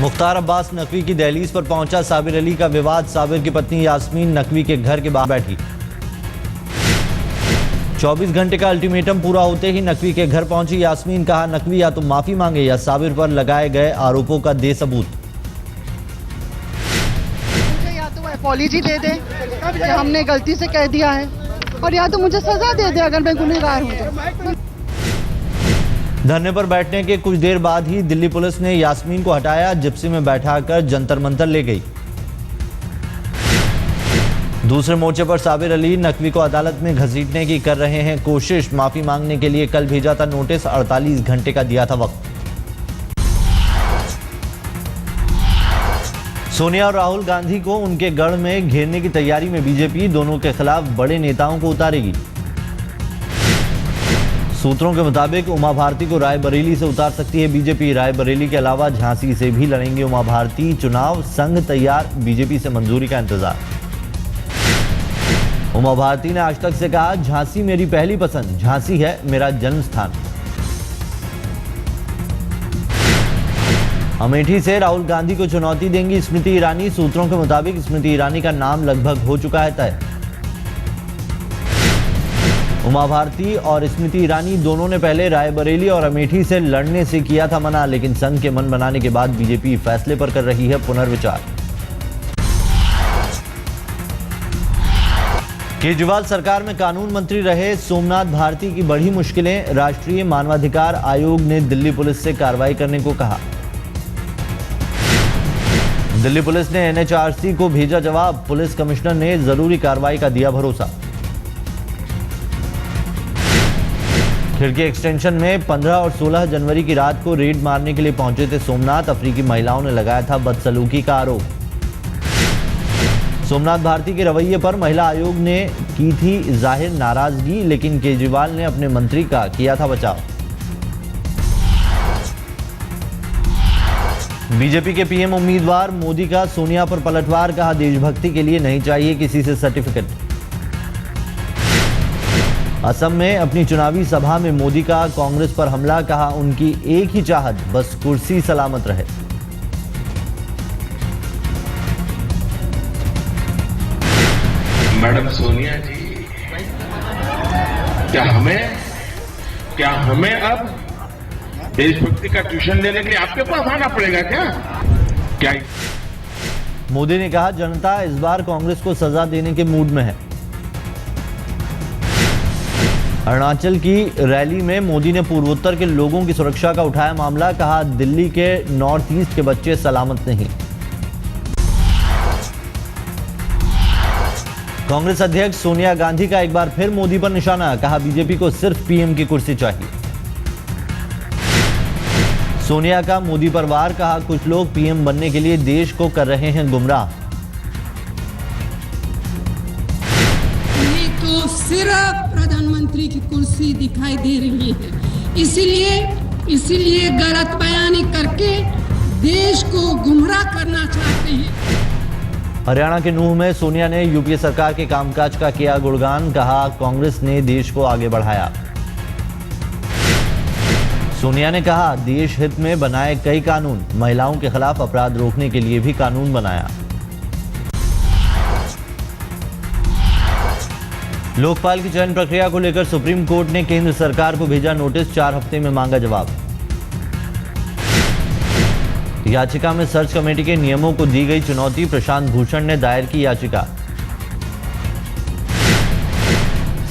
मुख्तार अब्बास नकवी की दहलीज पर पहुंचा साबिर अली का विवाद। साबिर की पत्नी यास्मीन नकवी के घर के बाहर बैठी। 24 घंटे का अल्टीमेटम पूरा होते ही नकवी के घर पहुंची यास्मीन। कहा, नकवी या तो माफी मांगे या साबिर पर लगाए गए आरोपों का दे सबूत। मुझे या तो अपॉलॉजी दे दे कि हमने गलती से कह दिया है, और या तो मुझे सजा दे दे अगर मैं गुनहगार हूं। धरने पर बैठने के कुछ देर बाद ही दिल्ली पुलिस ने यास्मीन को हटाया, जिप्सी में बैठाकर जंतर मंतर ले गई। दूसरे मोर्चे पर साबिर अली नकवी को अदालत में घसीटने की कर रहे हैं कोशिश। माफी मांगने के लिए कल भेजा था नोटिस, 48 घंटे का दिया था वक्त। सोनिया और राहुल गांधी को उनके गढ़ में घेरने की तैयारी में बीजेपी दोनों के खिलाफ बड़े नेताओं को उतारेगी। सूत्रों के मुताबिक उमा भारती को रायबरेली से उतार सकती है बीजेपी। रायबरेली के अलावा झांसी से भी लड़ेंगे उमा भारती चुनाव। संघ तैयार, बीजेपी से मंजूरी का इंतजार। उमा भारती ने आज तक से कहा, झांसी मेरी पहली पसंद, झांसी है मेरा जन्म स्थान। अमेठी से राहुल गांधी को चुनौती देंगी स्मृति ईरानी। सूत्रों के मुताबिक स्मृति ईरानी का नाम लगभग हो चुका है तय। उमा भारती और स्मृति ईरानी दोनों ने पहले रायबरेली और अमेठी से लड़ने से किया था मना, लेकिन संघ के मन बनाने के बाद बीजेपी फैसले पर कर रही है पुनर्विचार। केजरीवाल सरकार में कानून मंत्री रहे सोमनाथ भारती की बढ़ी मुश्किलें। राष्ट्रीय मानवाधिकार आयोग ने दिल्ली पुलिस से कार्रवाई करने को कहा। दिल्ली पुलिस ने एनएचआरसी को भेजा जवाब। पुलिस कमिश्नर ने जरूरी कार्रवाई का दिया भरोसा। खिड़की एक्सटेंशन में 15 और 16 जनवरी की रात को रेड मारने के लिए पहुंचे थे सोमनाथ। अफ्रीकी महिलाओं ने लगाया था बदसलूकी का आरोप। सोमनाथ भारती के रवैये पर महिला आयोग ने की थी जाहिर नाराजगी, लेकिन केजरीवाल ने अपने मंत्री का किया था बचाव। बीजेपी के पीएम उम्मीदवार मोदी का सोनिया पर पलटवार। कहा, देशभक्ति के लिए नहीं चाहिए किसी से सर्टिफिकेट। असम में अपनी चुनावी सभा में मोदी का कांग्रेस पर हमला। कहा, उनकी एक ही चाहत, बस कुर्सी सलामत रहे। मैडम सोनिया जी, क्या हमें अब देशभक्ति का ट्यूशन लेने के लिए आपके पास आना पड़ेगा क्या? मोदी ने कहा, जनता इस बार कांग्रेस को सजा देने के मूड में है। अरुणाचल की रैली में मोदी ने पूर्वोत्तर के लोगों की सुरक्षा का उठाया मामला। कहा, दिल्ली के नॉर्थ ईस्ट के बच्चे सलामत नहीं। कांग्रेस अध्यक्ष सोनिया गांधी का एक बार फिर मोदी पर निशाना। कहा, बीजेपी को सिर्फ पीएम की कुर्सी चाहिए। सोनिया का मोदी पर वार। कहा, कुछ लोग पीएम बनने के लिए देश को कर रहे हैं गुमराह। ये तो सिर्फ प्रधानमंत्री की कुर्सी दिखाई दे रही है, इसीलिए गलत बयानी करके देश को गुमराह करना चाहते हैं। हरियाणा के नूंह में सोनिया ने यूपीए सरकार के कामकाज का किया गुणगान। कहा, कांग्रेस ने देश को आगे बढ़ाया। सोनिया ने कहा, देश हित में बनाए कई कानून, महिलाओं के खिलाफ अपराध रोकने के लिए भी कानून बनाया। लोकपाल की चयन प्रक्रिया को लेकर सुप्रीम कोर्ट ने केंद्र सरकार को भेजा नोटिस। 4 हफ्ते में मांगा जवाब। याचिका में सर्च कमेटी के नियमों को दी गई चुनौती। प्रशांत भूषण ने दायर की याचिका।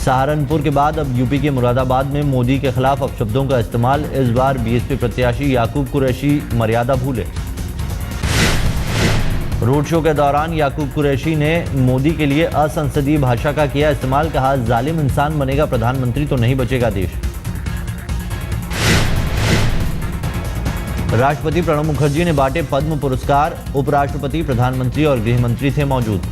सहारनपुर के बाद अब यूपी के मुरादाबाद में मोदी के खिलाफ अपशब्दों का इस्तेमाल। इस बार बीएसपी प्रत्याशी याकूब कुरैशी मर्यादा भूले। रोड शो के दौरान याकूब कुरैशी ने मोदी के लिए असंसदीय भाषा का किया इस्तेमाल। कहा, जालिम इंसान बनेगा प्रधानमंत्री तो नहीं बचेगा देश। राष्ट्रपति प्रणब मुखर्जी ने बांटे पद्म पुरस्कार। उपराष्ट्रपति, प्रधानमंत्री और गृह मंत्री थे मौजूद।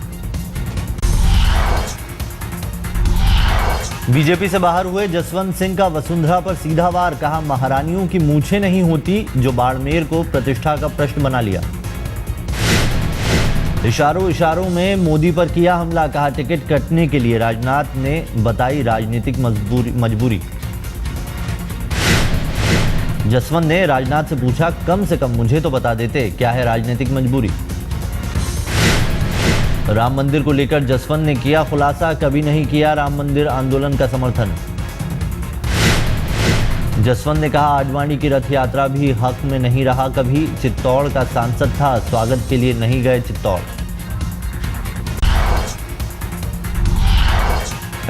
बीजेपी से बाहर हुए जसवंत सिंह का वसुंधरा पर सीधा वार। कहा, महारानियों की मूछें नहीं होती, जो बाड़मेर को प्रतिष्ठा का प्रश्न बना लिया। इशारों में मोदी पर किया हमला। कहा, टिकट कटने के लिए राजनाथ ने बताई राजनीतिक मजबूरी। जसवंत ने राजनाथ से पूछा, कम से कम मुझे तो बता देते क्या है राजनीतिक मजबूरी। राम मंदिर को लेकर जसवंत ने किया खुलासा, कभी नहीं किया राम मंदिर आंदोलन का समर्थन। जसवंत ने कहा, आडवाणी की रथ यात्रा भी हक में नहीं रहा कभी, चित्तौड़ का सांसद था, स्वागत के लिए नहीं गए चित्तौड़।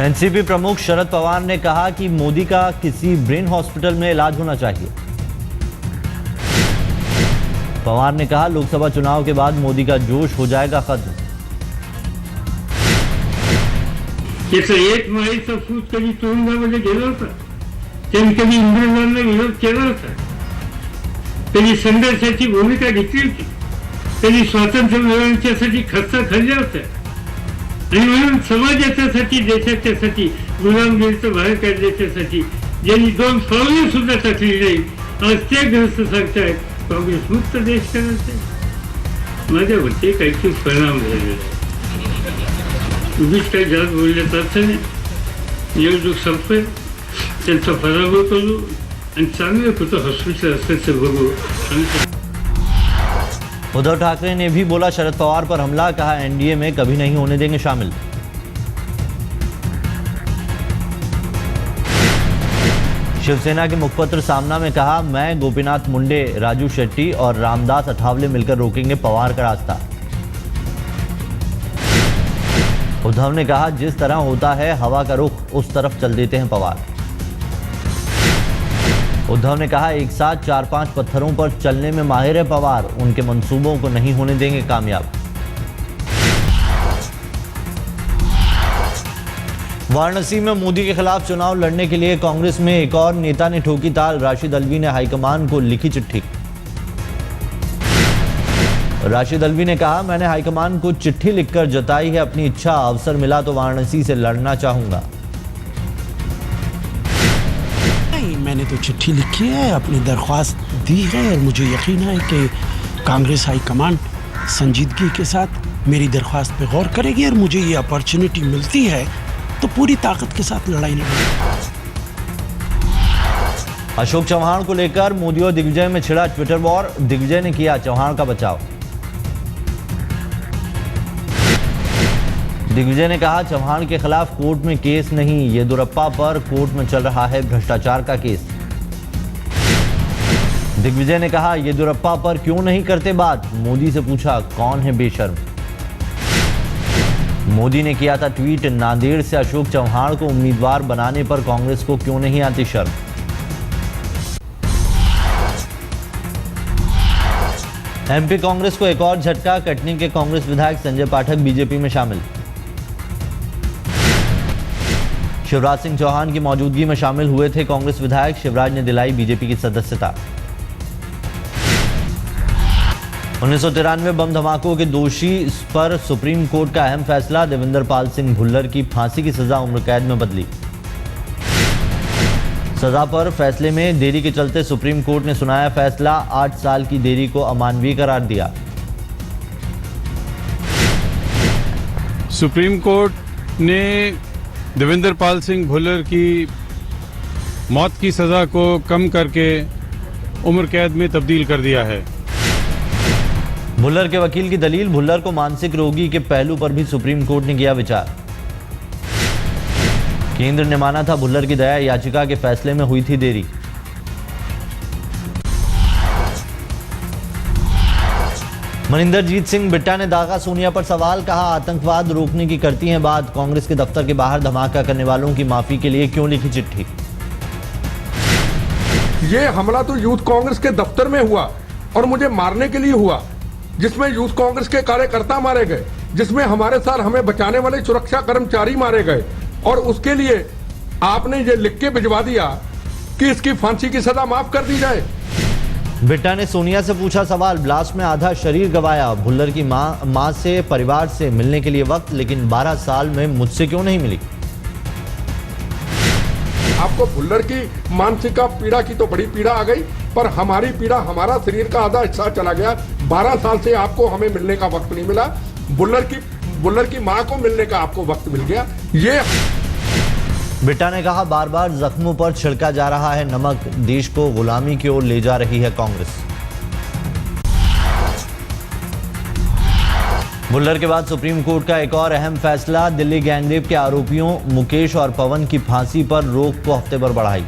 एनसीपी प्रमुख शरद पवार ने कहा कि मोदी का किसी ब्रेन हॉस्पिटल में इलाज होना चाहिए। पवार ने कहा, लोकसभा चुनाव के बाद मोदी का जोश हो जाएगा खत्म। 101 माईचा फूट कधी तुरुंगामध्ये गेला होता, त्यांनी कधी इंग्रजांना विरोध केला होता, त्यांनी संघर्षाची भूमिका घेतली होती, त्यांनी स्वातंत्र्य मिळवण्यासाठी खर्चा खाल्ल्या होत्या आणि म्हणून समाजाच्यासाठी देशाच्यासाठी गुलामगिरीचं बाहेर काढण्याच्यासाठी ज्यांनी 2 पावले सुद्धा टाकली नाही, आज त्या ग्रस्त सांगतायत काँग्रेस मुक्त देश करायचा। माझ्यावरती काही परिणाम झालेला आहे। उगीच काही जास्त बोलण्याचा अर्थ नाही। निवडणूक संपेल, त्यांचा पराभव करू आणि चांगलं कुठं हॉस्पिटल असायचं बघू। उद्धव ठाकरे ने भी बोला शरद पवार पर हमला, कहा एनडीए में कभी नहीं होने देंगे शामिल। शिवसेना के मुखपत्र सामना में कहा, मैं, गोपीनाथ मुंडे, राजू शेट्टी और रामदास अठावले मिलकर रोकेंगे पवार का रास्ता। उद्धव ने कहा, जिस तरह होता है हवा का रुख उस तरफ चल देते हैं पवार। उद्धव ने कहा, एक साथ 4-5 पत्थरों पर चलने में माहिर है पवार, उनके मंसूबों को नहीं होने देंगे कामयाब। वाराणसी में मोदी के खिलाफ चुनाव लड़ने के लिए कांग्रेस में एक और नेता ने ठोकी ताल, राशिद अल्वी ने हाईकमान को लिखी चिट्ठी। राशिद अल्वी ने कहा, मैंने हाईकमान को चिट्ठी लिखकर जताई है अपनी इच्छा, अवसर मिला तो वाराणसी से लड़ना चाहूंगा। नहीं, मैंने तो चिट्ठी लिखी है, अपनी दरख्वास्त दी है और मुझे यकीन है कि कांग्रेस हाईकमान संजीदगी के साथ मेरी दरख्वास्त पे गौर करेगी और मुझे ये अपॉर्चुनिटी मिलती है तो पूरी ताकत के साथ लड़ाई लड़ेगी। अशोक चौहान को लेकर मोदी और दिग्विजय में छिड़ा ट्विटर वॉर, दिग्विजय ने किया चौहान का बचाव। दिग्विजय ने कहा, चौहान के खिलाफ कोर्ट में केस नहीं, येदियुरप्पा पर कोर्ट में चल रहा है भ्रष्टाचार का केस। दिग्विजय ने कहा, येदियुरप्पा पर क्यों नहीं करते बात, मोदी से पूछा कौन है बेशर्म। मोदी ने किया था ट्वीट, नांदेड़ से अशोक चौहान को उम्मीदवार बनाने पर कांग्रेस को क्यों नहीं आती शर्म। एमपी कांग्रेस को एक और झटका, कटनी के कांग्रेस विधायक संजय पाठक बीजेपी में शामिल। शिवराज सिंह चौहान की मौजूदगी में शामिल हुए थे कांग्रेस विधायक, शिवराज ने दिलाई बीजेपी की सदस्यता। 1993 बम धमाकों के दोषी पर सुप्रीम कोर्ट का अहम फैसला, देवेंद्र पाल सिंह भुल्लर की फांसी की सजा उम्र कैद में बदली। सजा पर फैसले में देरी के चलते सुप्रीम कोर्ट ने सुनाया फैसला, 8 साल की देरी को अमानवीय करार दिया। सुप्रीम कोर्ट ने देवेंद्र पाल सिंह भुल्लर की मौत की सजा को कम करके उम्र कैद में तब्दील कर दिया है। भुल्लर के वकील की दलील, भुल्लर को मानसिक रोगी के पहलू पर भी सुप्रीम कोर्ट ने किया विचार। केंद्र ने माना था भुल्लर की दया याचिका के फैसले में हुई थी देरी। मनिंदरजीत सिंह बिट्टा ने दागा सोनिया पर सवाल, कहा आतंकवाद रोकने की करती हैं बात, कांग्रेस के दफ्तर के बाहर धमाका करने वालों की माफी के लिए क्यों लिखी चिट्ठी। ये हमला तो यूथ कांग्रेस के दफ्तर में हुआ और मुझे मारने के लिए हुआ, जिसमें यूथ कांग्रेस के कार्यकर्ता मारे गए, जिसमें हमारे साथ हमें बचाने वाले सुरक्षा कर्मचारी मारे गए, और उसके लिए आपने ये लिख के भिजवा दिया कि इसकी फांसी की सजा माफ कर दी जाए। बिट्टा ने सोनिया से पूछा सवाल, ब्लास्ट में आधा शरीर गंवाया, भुल्लर की मां से परिवार से मिलने के लिए वक्त, लेकिन 12 साल में मुझसे क्यों नहीं मिली। आपको भुल्लर की मानसिक पीड़ा की तो बड़ी पीड़ा आ गई, पर हमारी पीड़ा, हमारा शरीर का आधा हिस्सा चला गया। 12 साल से आपको हमें मिलने का वक्त नहीं मिला, भुल्लर की मां को मिलने का आपको वक्त मिल गया। ये बिट्टा ने कहा, बार बार जख्मों पर छिड़का जा रहा है नमक, देश को गुलामी की ओर ले जा रही है कांग्रेस। भुल्लर के बाद सुप्रीम कोर्ट का एक और अहम फैसला, दिल्ली गैंगरेप के आरोपियों मुकेश और पवन की फांसी पर रोक को हफ्ते भर बढ़ाई।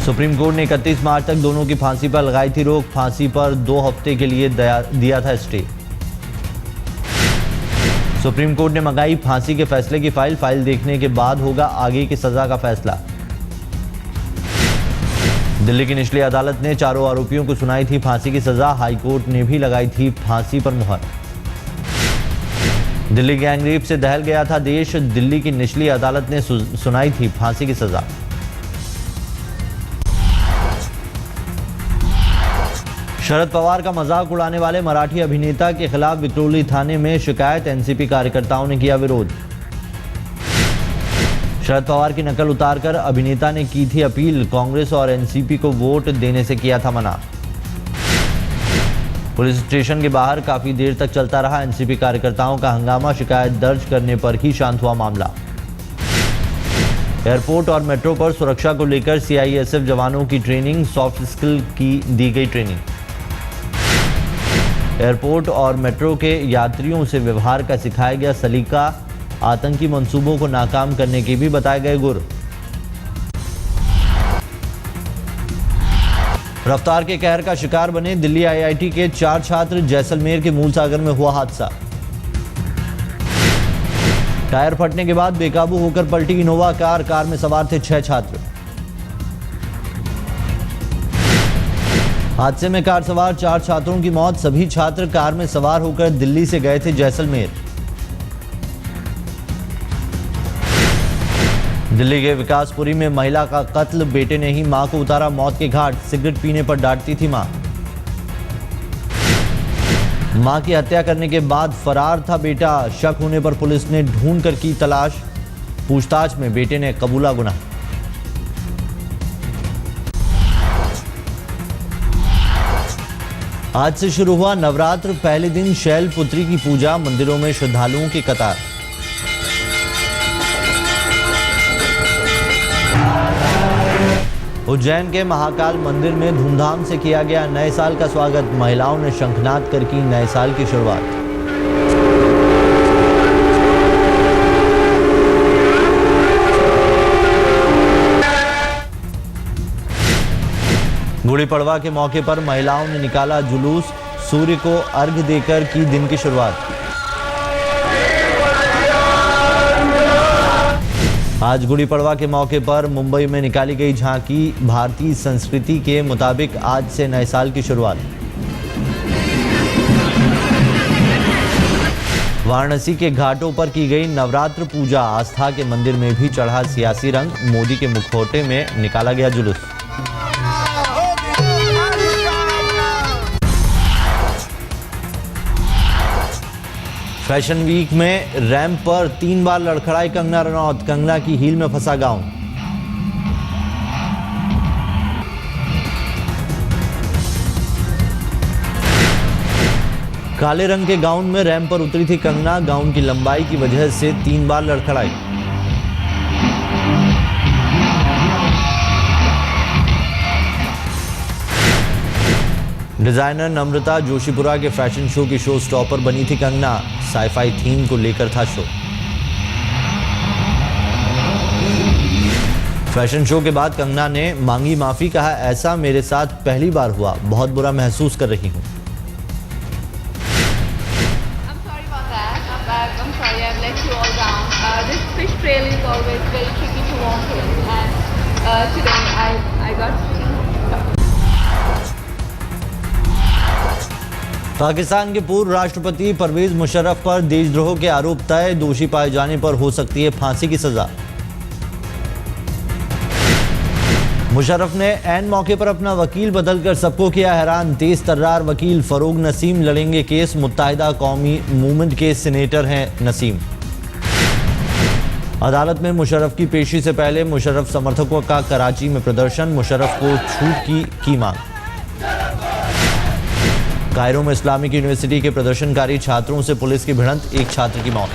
सुप्रीम कोर्ट ने 31 मार्च तक दोनों की फांसी पर लगाई थी रोक, फांसी पर 2 हफ्ते के लिए दिया था स्टे। सुप्रीम कोर्ट ने मंगाई फांसी के फैसले की फाइल देखने के बाद होगा आगे की सजा का फैसला। दिल्ली की निचली अदालत ने चारों आरोपियों को सुनाई थी फांसी की सजा, हाईकोर्ट ने भी लगाई थी फांसी पर मुहर। दिल्ली गैंगरेप से दहल गया था देश, दिल्ली की निचली अदालत ने सुनाई थी फांसी की सजा। शरद पवार का मजाक उड़ाने वाले मराठी अभिनेता के खिलाफ विक्रोली थाने में शिकायत, एनसीपी कार्यकर्ताओं ने किया विरोध। शरद पवार की नकल उतारकर अभिनेता ने की थी अपील, कांग्रेस और एनसीपी को वोट देने से किया था मना। पुलिस स्टेशन के बाहर काफी देर तक चलता रहा एनसीपी कार्यकर्ताओं का हंगामा, शिकायत दर्ज करने पर ही शांत हुआ मामला। एयरपोर्ट और मेट्रो पर सुरक्षा को लेकर सीआईएसएफ जवानों की ट्रेनिंग, सॉफ्ट स्किल की दी गई ट्रेनिंग। एयरपोर्ट और मेट्रो के यात्रियों से व्यवहार का सिखाया गया सलीका, आतंकी मंसूबों को नाकाम करने के भी बताए गए गुर। रफ्तार के कहर का शिकार बने दिल्ली आईआईटी के 4 छात्र, जैसलमेर के मूलसागर में हुआ हादसा। टायर फटने के बाद बेकाबू होकर पलटी इनोवा कार में सवार थे 6 छात्र। हादसे में कार सवार 4 छात्रों की मौत, सभी छात्र कार में सवार होकर दिल्ली से गए थे जैसलमेर। दिल्ली के विकासपुरी में महिला का कत्ल, बेटे ने ही मां को उतारा मौत के घाट, सिगरेट पीने पर डांटती थी मां। मां की हत्या करने के बाद फरार था बेटा, शक होने पर पुलिस ने ढूंढ कर की तलाश, पूछताछ में बेटे ने कबूला गुनाह। आज से शुरू हुआ नवरात्र, पहले दिन शैलपुत्री की पूजा, मंदिरों में श्रद्धालुओं की कतार। उज्जैन के महाकाल मंदिर में धूमधाम से किया गया नए साल का स्वागत, महिलाओं ने शंखनाद कर की नए साल की शुरुआत। गुड़ी पड़वा के मौके पर महिलाओं ने निकाला जुलूस, सूर्य को अर्घ्य देकर की दिन की शुरुआत। आज गुड़ी पड़वा के मौके पर मुंबई में निकाली गई झांकी, भारतीय संस्कृति के मुताबिक आज से नए साल की शुरुआत। वाराणसी के घाटों पर की गई नवरात्र पूजा, आस्था के मंदिर में भी चढ़ा सियासी रंग, मोदी के मुखौटे में निकाला गया जुलूस। फैशन वीक में रैंप पर 3 बार लड़खड़ाई कंगना रनौत, कंगना की हील में फंसा गाउन। काले रंग के गाउन में रैंप पर उतरी थी कंगना, गाउन की लंबाई की वजह से 3 बार लड़खड़ाई। डिजाइनर नम्रता जोशीपुरा के फैशन शो की शो स्टॉपर बनी थी कंगना, साईफाई थीम को लेकर था शो। फैशन शो के बाद कंगना ने मांगी माफी, कहा ऐसा मेरे साथ पहली बार हुआ, बहुत बुरा महसूस कर रही हूं। पाकिस्तान के पूर्व राष्ट्रपति परवेज मुशर्रफ पर देशद्रोह के आरोप तय, दोषी पाए जाने पर हो सकती है फांसी की सजा। मुशर्रफ ने ऐन मौके पर अपना वकील बदलकर सबको किया हैरान, तेज तर्रार वकील फरोग नसीम लड़ेंगे केस, मुत्तहिदा कौमी मूवमेंट के सीनेटर हैं नसीम। अदालत में मुशर्रफ की पेशी से पहले मुशर्रफ समर्थकों का कराची में प्रदर्शन, मुशर्रफ को छूट की मांग। कायरो में इस्लामिक यूनिवर्सिटी के प्रदर्शनकारी छात्रों से पुलिस की भिड़ंत, एक छात्र की मौत।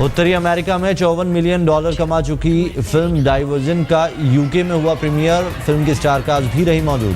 उत्तरी अमेरिका में $54 मिलियन कमा चुकी फिल्म डाइवर्जन का यूके में हुआ प्रीमियर। फिल्म की स्टार कास्ट भी रही मौजूद।